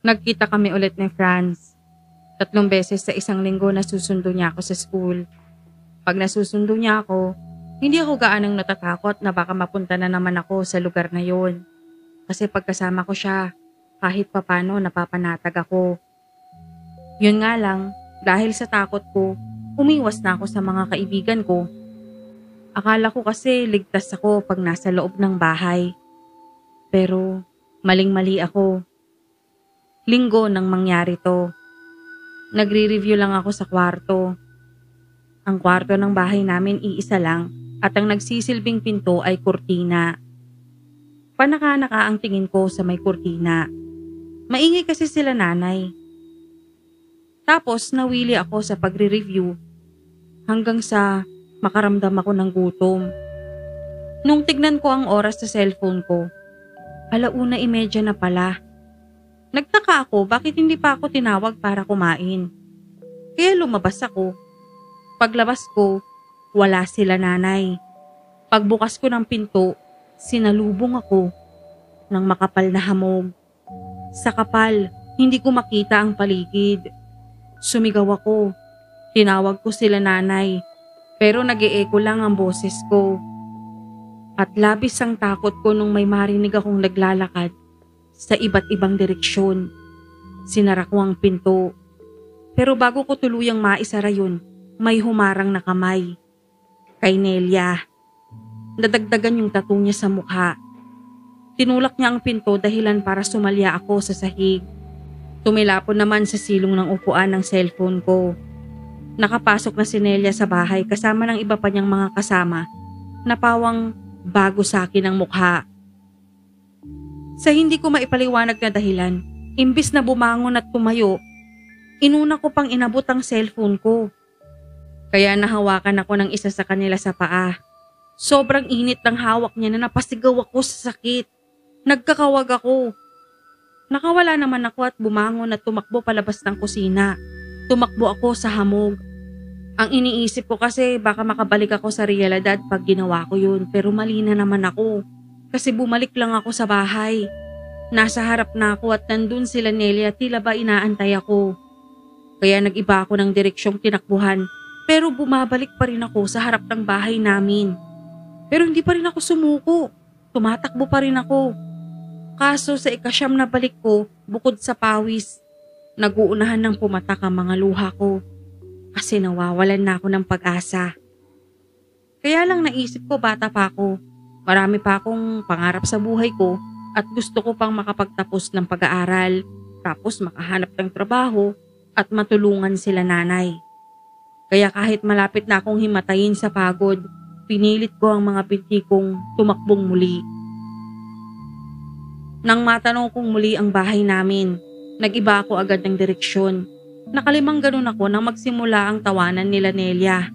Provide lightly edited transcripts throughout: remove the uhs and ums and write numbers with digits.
Nagkita kami ulit ni Franz. 3 beses sa isang linggo nasusundo niya ako sa school. Pag nasusundo niya ako, hindi ako gaanong natatakot na baka mapunta na naman ako sa lugar na yon. Kasi pagkasama ko siya, kahit papano napapanatag ako. Yun nga lang, dahil sa takot ko, umiwas na ako sa mga kaibigan ko. Akala ko kasi ligtas ako pag nasa loob ng bahay. Pero maling-mali ako. Linggo nang mangyari to. Nagre-review lang ako sa kwarto. Ang kwarto ng bahay namin iisa lang at ang nagsisilbing pinto ay kurtina. Panaka-naka ang tingin ko sa may kurtina. Maingay kasi sila nanay. Tapos nawili ako sa pagre-review hanggang sa makaramdam ako ng gutom. Nung tignan ko ang oras sa cellphone ko, 1:30 na pala. Nagtaka ako bakit hindi pa ako tinawag para kumain. Kaya lumabas ako. Paglabas ko, wala sila nanay. Pagbukas ko ng pinto, sinalubong ako ng makapal na hamog. Sa kapal, hindi ko makita ang paligid. Sumigaw ako. Tinawag ko sila nanay, pero nag-e-echo lang ang boses ko. At labis ang takot ko nung may marinig akong naglalakad sa iba't ibang direksyon. Sinara ko ang pinto. Pero bago ko tuluyang maisara yun, may humarang na kamay. Kay Nelia. Nadagdagan yung tattoo niya sa mukha. Tinulak niya ang pinto dahilan para sumalya ako sa sahig. Tumilapon naman sa silong ng upuan ng cellphone ko. Nakapasok na si Nelia sa bahay kasama ng iba pa niyang mga kasama na pawang bago sa akin ang mukha. Sa hindi ko maipaliwanag na dahilan, imbis na bumangon at tumayo, inuna ko pang inabot ang cellphone ko. Kaya nahawakan ako ng isa sa kanila sa paa. Sobrang init ng hawak niya na napasigaw ako sa sakit. Nagkakawag ako. Nakawala naman ako at bumangon at tumakbo palabas ng kusina. Tumakbo ako sa hamog. Ang iniisip ko kasi baka makabalik ako sa realidad pag ginawa ko yun, pero mali na naman ako. Kasi bumalik lang ako sa bahay. Nasa harap na ako at nandun sila Nelia, tila ba inaantay ako. Kaya nag-iba ako ng direksyong tinakbuhan, pero bumabalik pa rin ako sa harap ng bahay namin. Pero hindi pa rin ako sumuko. Tumatakbo pa rin ako. Kaso sa ikasyam na balik ko, bukod sa pawis, naguunahan ng pumatak ang mga luha ko. Kasi nawawalan na ako ng pag-asa. Kaya lang naisip ko bata pa ako. Marami pa akong pangarap sa buhay ko at gusto ko pang makapagtapos ng pag-aaral, tapos makahanap ng trabaho at matulungan sila nanay. Kaya kahit malapit na akong himatayin sa pagod, pinilit ko ang mga binti kong tumakbong muli. Nang matanong kong muli ang bahay namin, nag-iba ako agad ng direksyon. Nakalimang ganun ako nang magsimula ang tawanan nila Nelia.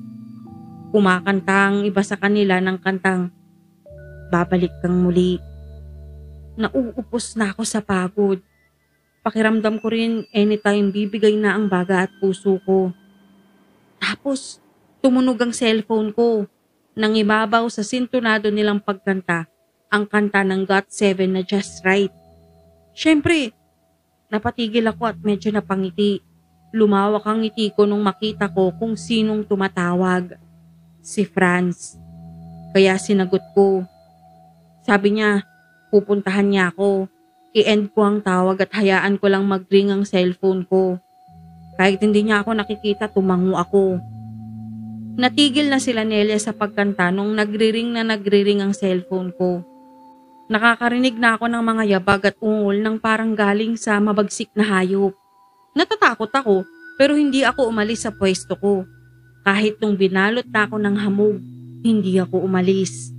Kumakanta ang iba sa kanila ng kantang, "Babalik kang muli." Nauupos na ako sa pagod. Pakiramdam ko rin anytime bibigay na ang baga at puso ko. Tapos, tumunog ang cellphone ko. Nang ibabaw sa sintonado nilang pagkanta, ang kanta ng GOT7 na Just Right. Siyempre, napatigil ako at medyo napangiti. Lumawak ang ngiti ko nung makita ko kung sinong tumatawag. Si Franz. Kaya sinagot ko. Sabi niya, pupuntahan niya ako. I-end ko ang tawag at hayaan ko lang mag-ring ang cellphone ko. Kahit hindi niya ako nakikita, tumango ako. Natigil na sila Nelia sa pagkanta nung nagre-ring ang cellphone ko. Nakakarinig na ako ng mga yabag at ungol ng parang galing sa mabagsik na hayop. Natatakot ako pero hindi ako umalis sa pwesto ko. Kahit nung binalot na ako ng hamog, hindi ako umalis.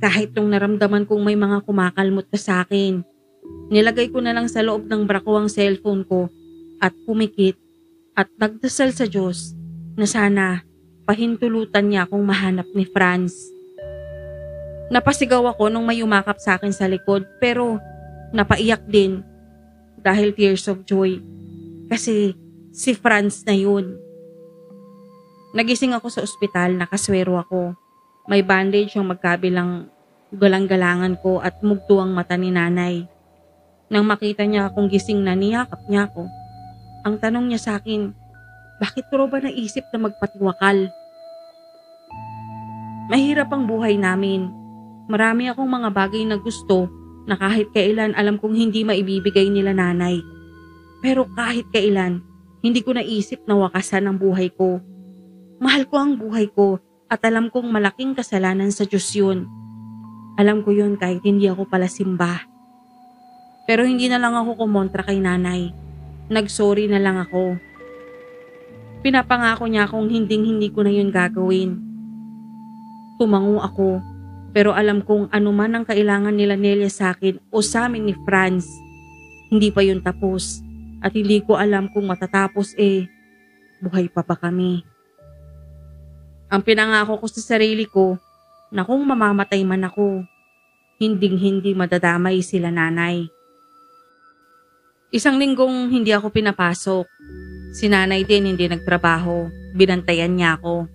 Kahit nung naramdaman kong may mga kumakalmot na sa akin, nilagay ko na lang sa loob ng bra ko ang cellphone ko at pumikit at nagdasal sa Diyos na sana pahintulutan niya akong mahanap ni Franz. Napasigaw ako nung may umakap sa akin sa likod pero napaiyak din dahil tears of joy. Kasi si Franz na yun. Nagising ako sa ospital, nakaswero ako. May bandage ang magkabilang galang-galangan ko at mugto ang mata ni nanay. Nang makita niya akong gising na, niyakap niya ako. Ang tanong niya sa akin, bakit ko raw ba naisip na magpatiwakal? Mahirap ang buhay namin. Marami akong mga bagay na gusto na kahit kailan alam kong hindi maibibigay nila nanay. Pero kahit kailan, hindi ko naisip na wakasan ang buhay ko. Mahal ko ang buhay ko at alam kong malaking kasalanan sa Diyos yun. Alam ko yun kahit hindi ako pala simba. Pero hindi na lang ako kumontra kay nanay. Nagsorry na lang ako. Pinapangako niya akong hindi ko na yun gagawin. Tumango ako, pero alam kong anuman ang kailangan nila Nelia sa akin o sa amin ni Franz, hindi pa yun tapos. At hindi ko alam kung matatapos buhay pa ba kami. Ang pinangako ko sa sarili ko na kung mamamatay man ako, hindi madadamay sila nanay. Isang linggong hindi ako pinapasok. Si nanay din hindi nagtrabaho. Binantayan niya ako.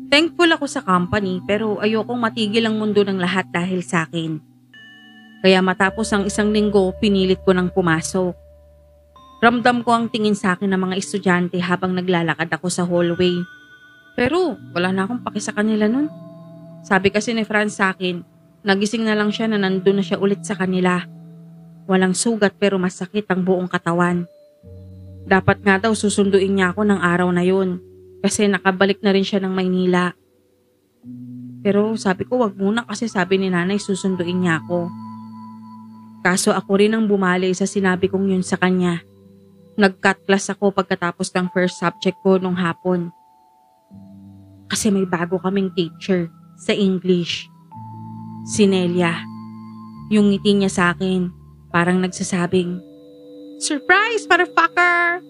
Thankful ako sa company pero ayokong matigil ang mundo ng lahat dahil sa akin. Kaya matapos ang isang linggo, pinilit ko nang pumasok. Ramdam ko ang tingin sa akin ng mga estudyante habang naglalakad ako sa hallway. Pero wala na akong paki sa kanila nun. Sabi kasi ni Franz sa akin, nagising na lang siya na nandun na siya ulit sa kanila. Walang sugat pero masakit ang buong katawan. Dapat nga daw susunduin niya ako ng araw na yun. Kasi nakabalik na rin siya ng Maynila. Pero sabi ko wag muna kasi sabi ni nanay susunduin niya ako. Kaso ako rin ang bumali sa sinabi kong yun sa kanya. Nag-cut class ako pagkatapos ng first subject ko nung hapon. Kasi may bago kaming teacher sa English. Si Nelia. Yung ngiti niya sa akin, parang nagsasabing, "Surprise, motherfucker!"